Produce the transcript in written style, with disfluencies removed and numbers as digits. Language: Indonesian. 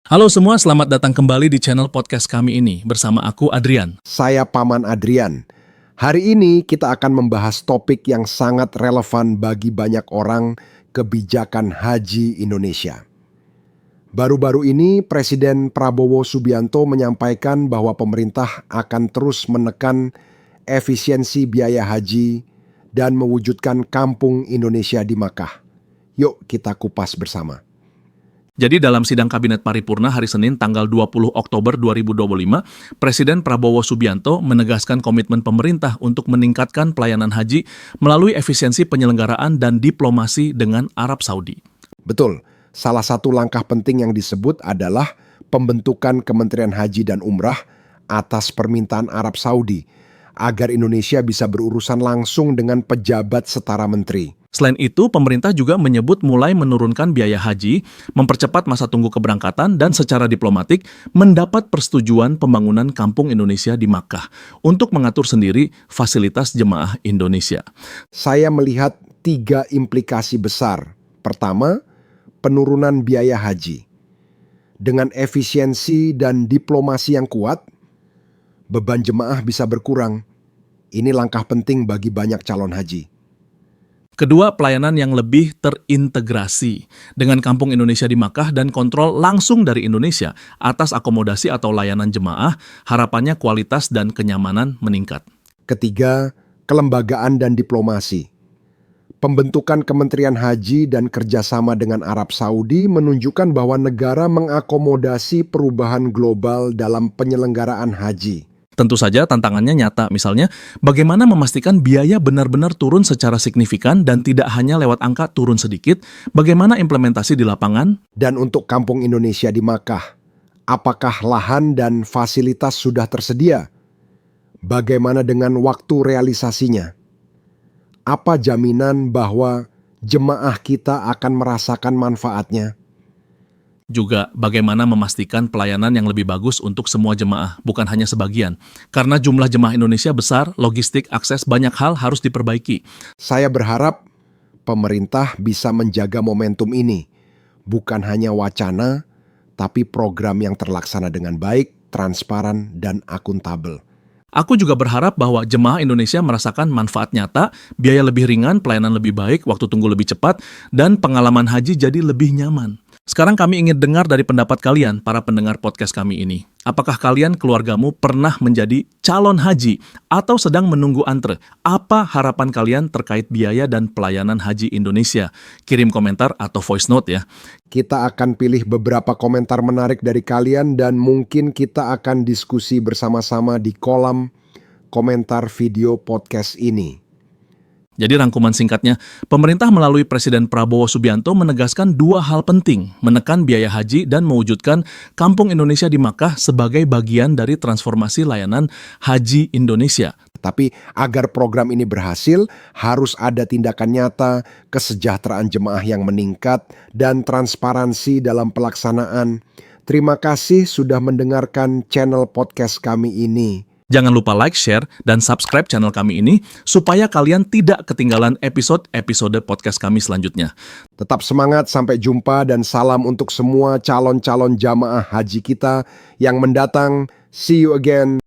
Halo semua, selamat datang kembali di channel podcast kami ini. Bersama aku, Adrian. Saya Paman Adrian. Hari ini kita akan membahas topik yang sangat relevan bagi banyak orang, kebijakan haji Indonesia. Baru-baru ini Presiden Prabowo Subianto menyampaikan bahwa pemerintah akan terus menekan efisiensi biaya haji dan mewujudkan kampung Indonesia di Makkah. Yuk kita kupas bersama. Jadi dalam sidang Kabinet Paripurna hari Senin tanggal 20 Oktober 2025, Presiden Prabowo Subianto menegaskan komitmen pemerintah untuk meningkatkan pelayanan haji melalui efisiensi penyelenggaraan dan diplomasi dengan Arab Saudi. Betul, salah satu langkah penting yang disebut adalah pembentukan Kementerian Haji dan Umrah atas permintaan Arab Saudi agar Indonesia bisa berurusan langsung dengan pejabat setara menteri. Selain itu, pemerintah juga menyebut mulai menurunkan biaya haji, mempercepat masa tunggu keberangkatan, dan secara diplomatik mendapat persetujuan pembangunan kampung Indonesia di Makkah untuk mengatur sendiri fasilitas jemaah Indonesia. Saya melihat 3 implikasi besar. Pertama, penurunan biaya haji. Dengan efisiensi dan diplomasi yang kuat, beban jemaah bisa berkurang. Ini langkah penting bagi banyak calon haji. Kedua, pelayanan yang lebih terintegrasi dengan kampung Indonesia di Makkah dan kontrol langsung dari Indonesia atas akomodasi atau layanan jemaah, harapannya kualitas dan kenyamanan meningkat. Ketiga, kelembagaan dan diplomasi. Pembentukan Kementerian Haji dan kerjasama dengan Arab Saudi menunjukkan bahwa negara mengakomodasi perubahan global dalam penyelenggaraan haji. Tentu saja tantangannya nyata, misalnya bagaimana memastikan biaya benar-benar turun secara signifikan dan tidak hanya lewat angka turun sedikit, bagaimana implementasi di lapangan. Dan untuk kampung Indonesia di Makkah, apakah lahan dan fasilitas sudah tersedia? Bagaimana dengan waktu realisasinya? Apa jaminan bahwa jemaah kita akan merasakan manfaatnya? Juga bagaimana memastikan pelayanan yang lebih bagus untuk semua jemaah, bukan hanya sebagian. Karena jumlah jemaah Indonesia besar, logistik, akses, banyak hal harus diperbaiki. Saya berharap pemerintah bisa menjaga momentum ini. Bukan hanya wacana, tapi program yang terlaksana dengan baik, transparan, dan akuntabel. Aku juga berharap bahwa jemaah Indonesia merasakan manfaat nyata, biaya lebih ringan, pelayanan lebih baik, waktu tunggu lebih cepat, dan pengalaman haji jadi lebih nyaman. Sekarang kami ingin dengar dari pendapat kalian, para pendengar podcast kami ini. Apakah kalian, keluargamu, pernah menjadi calon haji atau sedang menunggu antre? Apa harapan kalian terkait biaya dan pelayanan haji Indonesia? Kirim komentar atau voice note ya. Kita akan pilih beberapa komentar menarik dari kalian dan mungkin kita akan diskusi bersama-sama di kolom komentar video podcast ini. Jadi rangkuman singkatnya, pemerintah melalui Presiden Prabowo Subianto menegaskan 2 hal penting, menekan biaya haji dan mewujudkan kampung Indonesia di Makkah sebagai bagian dari transformasi layanan haji Indonesia. Tapi agar program ini berhasil, harus ada tindakan nyata, kesejahteraan jemaah yang meningkat, dan transparansi dalam pelaksanaan. Terima kasih sudah mendengarkan channel podcast kami ini. Jangan lupa like, share, dan subscribe channel kami ini supaya kalian tidak ketinggalan episode-episode podcast kami selanjutnya. Tetap semangat, sampai jumpa, dan salam untuk semua calon-calon jamaah haji kita yang mendatang. See you again.